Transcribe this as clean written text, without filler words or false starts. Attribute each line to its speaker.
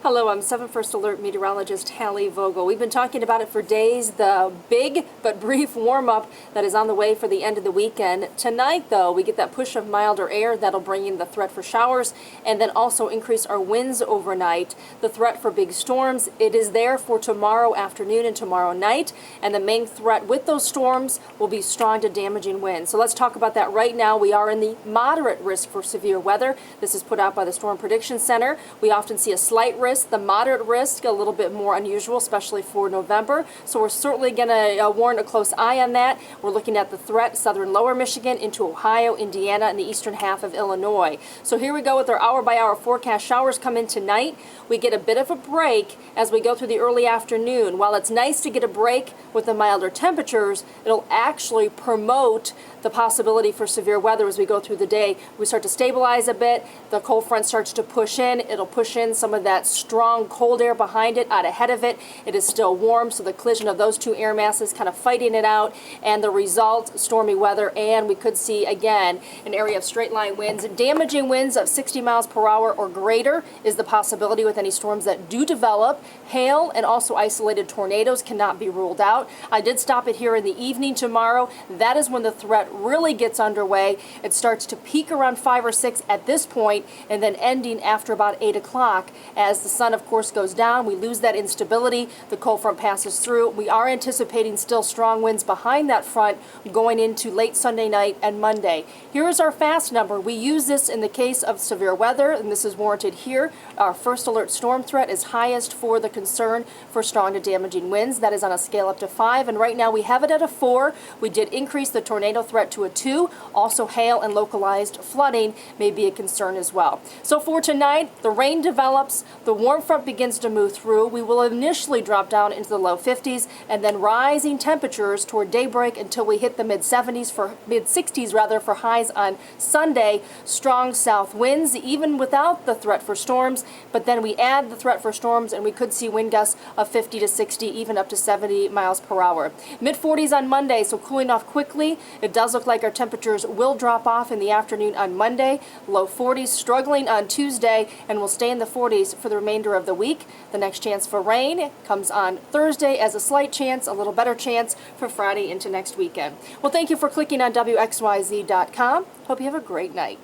Speaker 1: Hello, I'm 7 First Alert meteorologist Hallie Vogel. We've been talking about it for days, the big but brief warm-up that is on the way for the end of the weekend. Tonight, though, we get that push of milder air that'll bring in the threat for showers and then also increase our winds overnight. The threat for big storms, it is there for tomorrow afternoon and tomorrow night, and the main threat with those storms will be strong to damaging winds. So let's talk about that right now. We are in the moderate risk for severe weather. This is put out by the Storm Prediction Center. We often see a slight risk. The moderate risk, a little bit more unusual, especially for November. So we're certainly going to warn a close eye on that. We're looking at the threat southern lower Michigan into Ohio, Indiana, and the eastern half of Illinois. So here we go with our hour-by-hour forecast. Showers come in tonight. We get a bit of a break as we go through the early afternoon. While it's nice to get a break with the milder temperatures, it'll actually promote the possibility for severe weather as we go through the day. We start to stabilize a bit. The cold front starts to push in. It'll push in some of that strong cold air behind it, out ahead of it. It is still warm, so the collision of those two air masses kind of fighting it out, and the result, stormy weather, and we could see, again, an area of straight line winds. Damaging winds of 60 miles per hour or greater is the possibility with any storms that do develop. Hail and also isolated tornadoes cannot be ruled out. I did stop it here in the evening tomorrow. That is when the threat really gets underway. It starts to peak around 5 or 6 at this point, and then ending after about 8 o'clock. As the sun, of course, goes down, we lose that instability. The cold front passes through. We are anticipating still strong winds behind that front going into late Sunday night and Monday. Here is our fast number. We use this in the case of severe weather, and this is warranted here. Our first alert storm threat is highest for the concern for strong to damaging winds. That is on a scale up to 5, and right now we have it at a 4. We did increase the tornado threat to a 2. Also, hail and localized flooding may be a concern as well. So for tonight, the rain develops, the warm front begins to move through. We will initially drop down into the low 50s and then rising temperatures toward daybreak until we hit the mid-60s rather for highs on Sunday. Strong south winds, even without the threat for storms, but then we add the threat for storms and we could see wind gusts of 50 to 60, even up to 70 miles per hour. Mid-40s on Monday, so cooling off quickly. It does look like our temperatures will drop off in the afternoon on Monday. Low 40s, struggling on Tuesday, and will stay in the 40s for the remainder of the week. The next chance for rain comes on Thursday as a slight chance, a little better chance for Friday into next weekend. Well, thank you for clicking on WXYZ.com. Hope you have a great night.